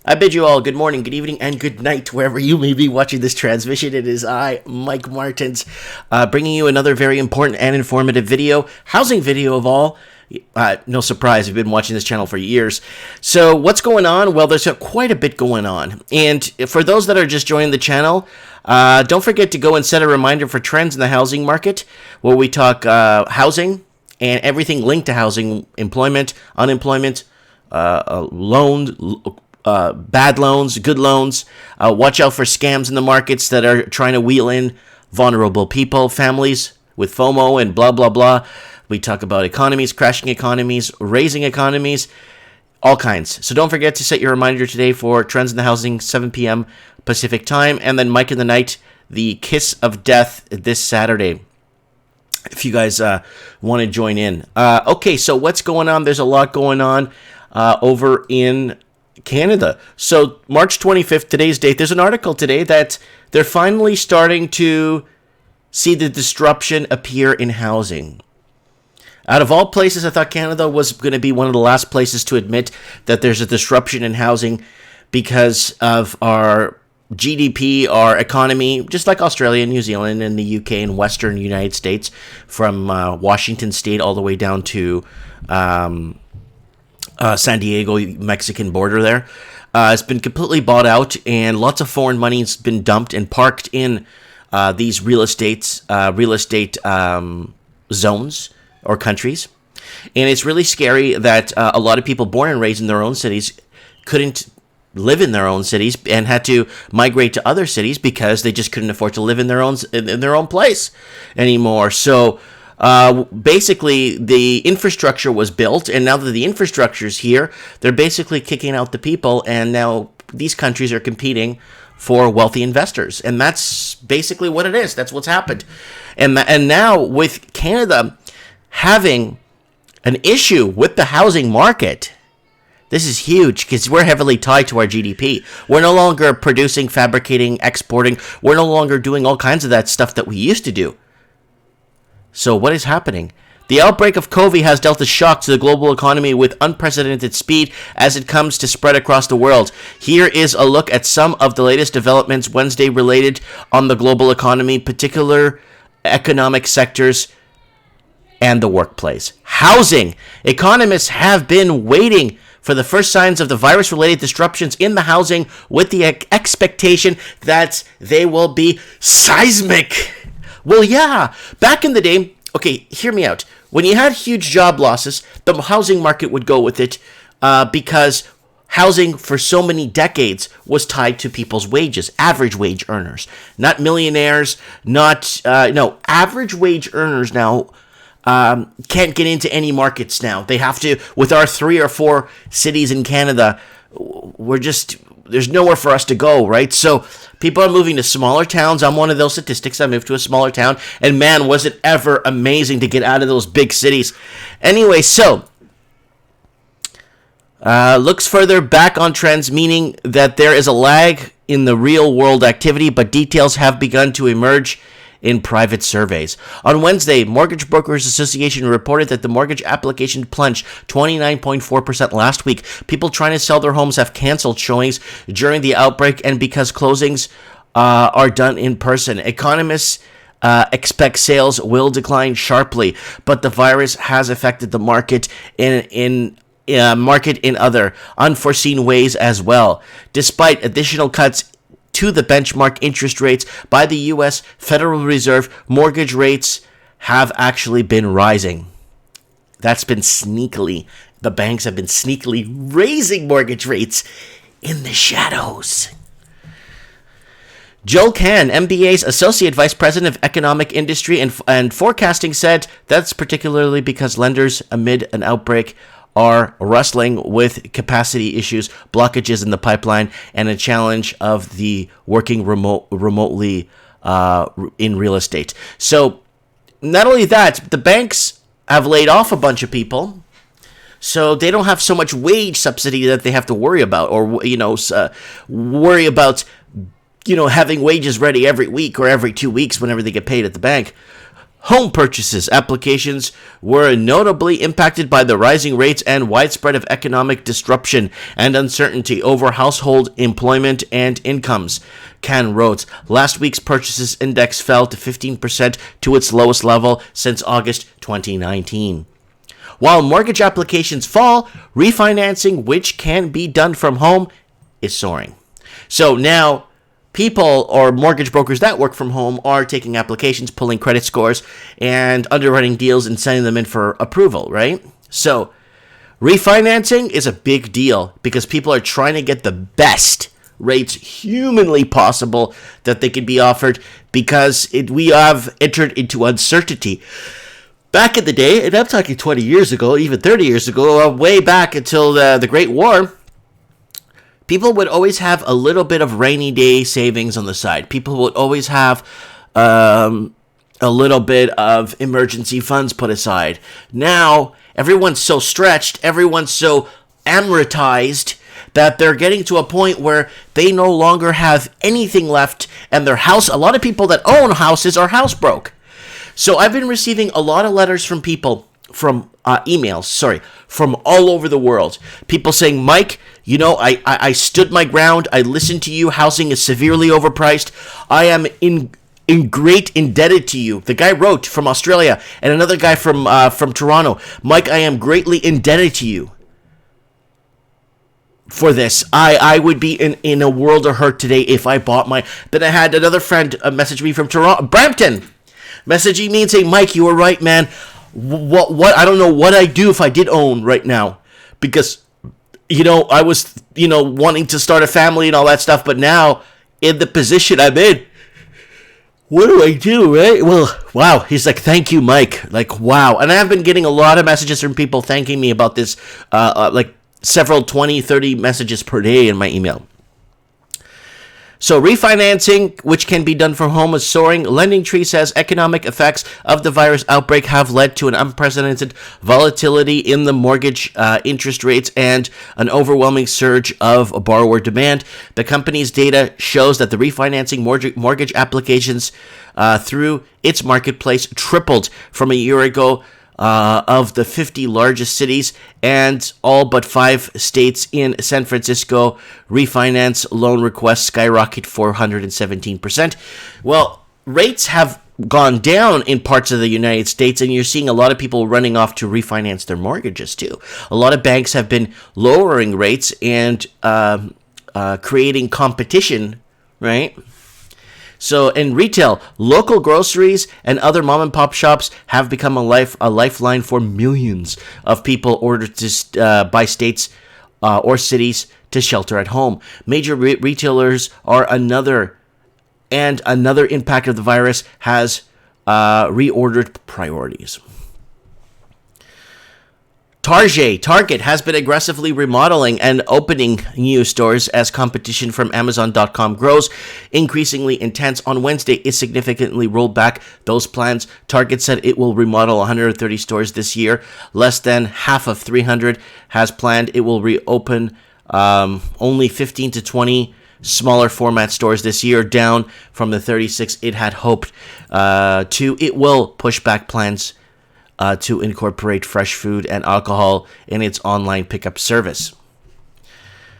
I bid you all good morning, good evening, and good night, wherever you may be watching this transmission. It is I, Mike Martins, bringing you another very important and informative video, housing video of all. No surprise, we've been watching this channel for years. So what's going on? Well, there's quite a bit going on. And for those that are just joining the channel, don't forget to go and set a reminder for trends in the housing market, where we talk housing and everything linked to housing, employment, unemployment, loans, bad loans, good loans. Watch out for scams in the markets that are trying to wheel in vulnerable people, families with FOMO and blah, blah, blah. We talk about economies, crashing economies, raising economies, all kinds. So don't forget to set your reminder today for Trends in the Housing, 7 p.m. Pacific time. And then Mike in the Night, the Kiss of Death this Saturday, if you guys want to join in. Okay, so what's going on? There's a lot going on over in Canada. So March 25th, today's date, there's an article today that they're finally starting to see the disruption appear in housing. Out of all places, I thought Canada was going to be one of the last places to admit that there's a disruption in housing because of our GDP, our economy, just like Australia, New Zealand, and the UK and Western United States, from Washington State all the way down to San Diego, Mexican border there. It's been completely bought out, and lots of foreign money has been dumped and parked in these real estate zones or countries. And it's really scary that a lot of people born and raised in their own cities couldn't live in their own cities and had to migrate to other cities because they just couldn't afford to live in their own place anymore. So basically the infrastructure was built, and now that the infrastructure is here, they're basically kicking out the people, and now these countries are competing for wealthy investors, and that's basically what it is. That's what's happened. And now with Canada having an issue with the housing market, this is huge because we're heavily tied to our GDP. We're no longer producing, fabricating, exporting. We're no longer doing all kinds of that stuff that we used to do. So what is happening? The outbreak of COVID has dealt a shock to the global economy with unprecedented speed as it comes to spread across the world. Here is a look at some of the latest developments Wednesday related on the global economy, particular economic sectors, and the workplace. Housing. Economists have been waiting for the first signs of the virus-related disruptions in the housing with the expectation that they will be seismic. Well, yeah, back in the day, okay, hear me out. When you had huge job losses, the housing market would go with it because housing for so many decades was tied to people's wages, average wage earners, not millionaires, average wage earners now can't get into any markets now. They have to, with our 3 or 4 cities in Canada, there's nowhere for us to go, right? So people are moving to smaller towns. I'm one of those statistics. I moved to a smaller town, and man, was it ever amazing to get out of those big cities. Anyway, so looks further back on trends, meaning that there is a lag in the real world activity, but details have begun to emerge in private surveys. On Wednesday, Mortgage Brokers Association reported that the mortgage application plunged 29.4% last week. People trying to sell their homes have canceled showings during the outbreak, and because closings are done in person. Economists expect sales will decline sharply, but the virus has affected the market in other unforeseen ways as well. Despite additional cuts to the benchmark interest rates by the U.S. Federal Reserve, mortgage rates have actually been rising. That's been the banks have been sneakily raising mortgage rates in the shadows. Joel Kahn, MBA's Associate Vice President of Economic Industry and Forecasting, said that's particularly because lenders, amid an outbreak, are wrestling with capacity issues, blockages in the pipeline, and a challenge of the working remotely in real estate. So not only that, the banks have laid off a bunch of people, so they don't have so much wage subsidy that they have to worry about, or worry about having wages ready every week or every 2 weeks whenever they get paid at the bank. Home purchases applications were notably impacted by the rising rates and widespread of economic disruption and uncertainty over household employment and incomes. Can wrote, last week's purchases index fell to 15% to its lowest level since August 2019. While mortgage applications fall, refinancing, which can be done from home, is soaring. So now people or mortgage brokers that work from home are taking applications, pulling credit scores, and underwriting deals and sending them in for approval, right? So refinancing is a big deal because people are trying to get the best rates humanly possible that they could be offered because we have entered into uncertainty. Back in the day, and I'm talking 20 years ago, even 30 years ago, way back until the Great War, people would always have a little bit of rainy day savings on the side. People would always have a little bit of emergency funds put aside. Now, everyone's so stretched, everyone's so amortized that they're getting to a point where they no longer have anything left, and their house, a lot of people that own houses are house broke. So I've been receiving a lot of letters from people, from emails, from all over the world. People saying, Mike, you know, I stood my ground. I listened to you. Housing is severely overpriced. I am in great indebted to you. The guy wrote from Australia, and another guy from Toronto. Mike, I am greatly indebted to you for this. I would be in a world of hurt today if I bought my... Then I had another friend message me from Toronto, Brampton, messaging me and saying, Mike, you were right, man. What I don't know what I'd do if I did own right now, because, you know, I was, you know, wanting to start a family and all that stuff, but now in the position I'm in, what do I do, right? Well, wow. He's like, thank you, Mike. Like, wow. And I have been getting a lot of messages from people thanking me about this, like several 20, 30 messages per day in my email. So refinancing, which can be done from home, is soaring. LendingTree says economic effects of the virus outbreak have led to an unprecedented volatility in the mortgage interest rates and an overwhelming surge of borrower demand. The company's data shows that the refinancing mortgage applications through its marketplace tripled from a year ago. Of the 50 largest cities, and all but 5 states in San Francisco, refinance loan requests skyrocket 417%. Well, rates have gone down in parts of the United States, and you're seeing a lot of people running off to refinance their mortgages too. A lot of banks have been lowering rates and creating competition, right? So in retail, local groceries and other mom-and-pop shops have become a lifeline for millions of people ordered to by states or cities to shelter at home. Major retailers are another impact of the virus has reordered priorities. Target has been aggressively remodeling and opening new stores as competition from Amazon.com grows. Increasingly intense, on Wednesday, it significantly rolled back those plans. Target said it will remodel 130 stores this year. Less than half of 300 has planned. It will reopen only 15 to 20 smaller format stores this year, down from the 36 it had hoped to. It will push back plans to incorporate fresh food and alcohol in its online pickup service.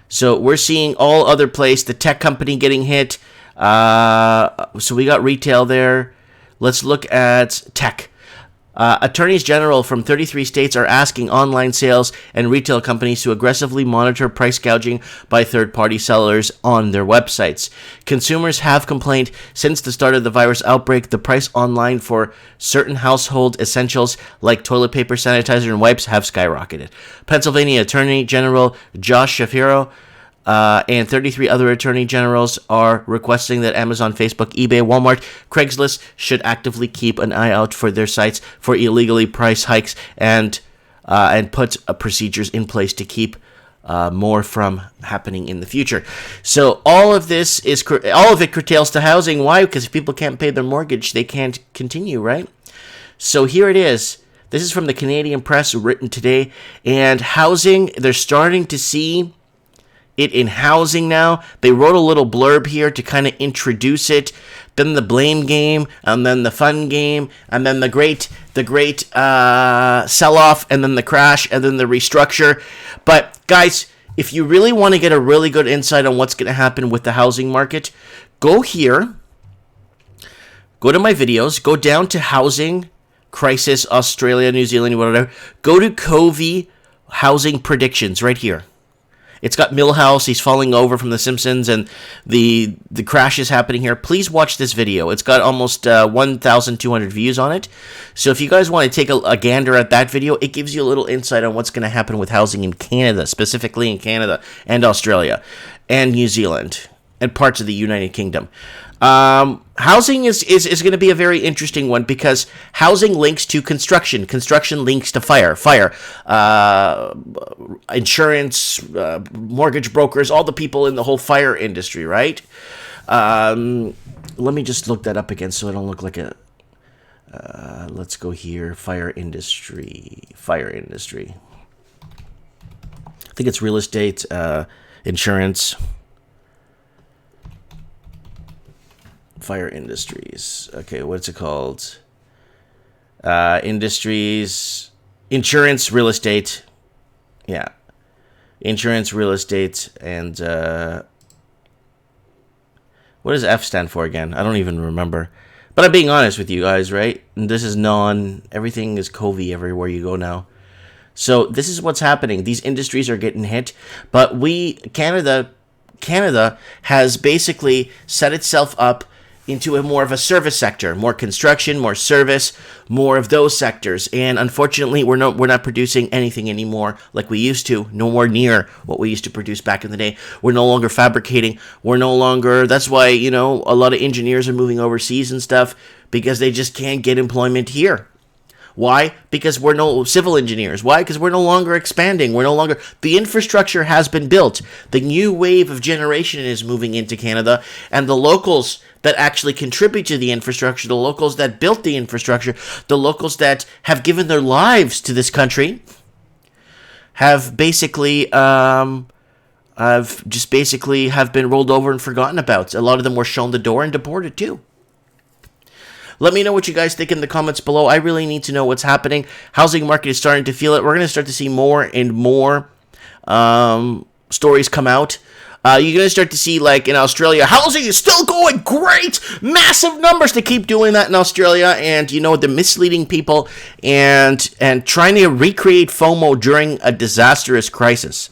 So we're seeing all other place, the tech company getting hit. So we got retail there. Let's look at tech. Attorneys general from 33 states are asking online sales and retail companies to aggressively monitor price gouging by third-party sellers on their websites. Consumers have complained since the start of the virus outbreak. The price online for certain household essentials like toilet paper, sanitizer, and wipes have skyrocketed. Pennsylvania Attorney General Josh Shapiro and 33 other attorney generals are requesting that Amazon, Facebook, eBay, Walmart, Craigslist should actively keep an eye out for their sites for illegally price hikes and put procedures in place to keep more from happening in the future. So all of it curtails to housing. Why? Because if people can't pay their mortgage, they can't continue, right? So here it is. This is from the Canadian Press, written today. And housing, they're starting to see it in housing now. They wrote a little blurb here to kind of introduce it. Then the blame game, and then the fun game, and then the great sell-off, and then the crash, and then the restructure. But guys, if you really want to get a really good insight on what's going to happen with the housing market, go here, go to my videos, go down to housing crisis, Australia, New Zealand, whatever. Go to Covey housing predictions right here. It's got Millhouse, he's falling over from The Simpsons, and the crash is happening here. Please watch this video. It's got almost 1,200 views on it. So if you guys want to take a gander at that video, it gives you a little insight on what's going to happen with housing in Canada, specifically in Canada and Australia and New Zealand and parts of the United Kingdom. Housing is going to be a very interesting one because housing links to construction. Construction links to fire, insurance, mortgage brokers, all the people in the whole fire industry, right? Let me just look that up again so I don't look like a... let's go here. Fire industry. I think it's real estate, insurance... Fire industries. Okay, what's it called? Industries, insurance, real estate. Yeah, insurance, real estate, and what does F stand for again? I don't even remember. But I'm being honest with you guys, right? And this is everything is Covey everywhere you go now. So this is what's happening. These industries are getting hit, but Canada has basically set itself up into a more of a service sector, more construction, more service, more of those sectors. And unfortunately, we're not producing anything anymore like we used to, nowhere near what we used to produce back in the day. We're no longer fabricating. That's why, a lot of engineers are moving overseas and stuff because they just can't get employment here. Why? Because we're no civil engineers. Why? Because we're no longer expanding. The infrastructure has been built. The new wave of generation is moving into Canada, and the locals that actually contribute to the infrastructure, the locals that built the infrastructure, the locals that have given their lives to this country, have basically been rolled over and forgotten about. A lot of them were shown the door and deported too. Let me know what you guys think in the comments below. I really need to know what's happening. Housing market is starting to feel it. We're going to start to see more and more stories come out. You're going to start to see, like in Australia, housing is still going great. Massive numbers to keep doing that in Australia. And, they're misleading people and trying to recreate FOMO during a disastrous crisis.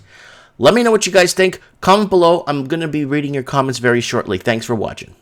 Let me know what you guys think. Comment below. I'm going to be reading your comments very shortly. Thanks for watching.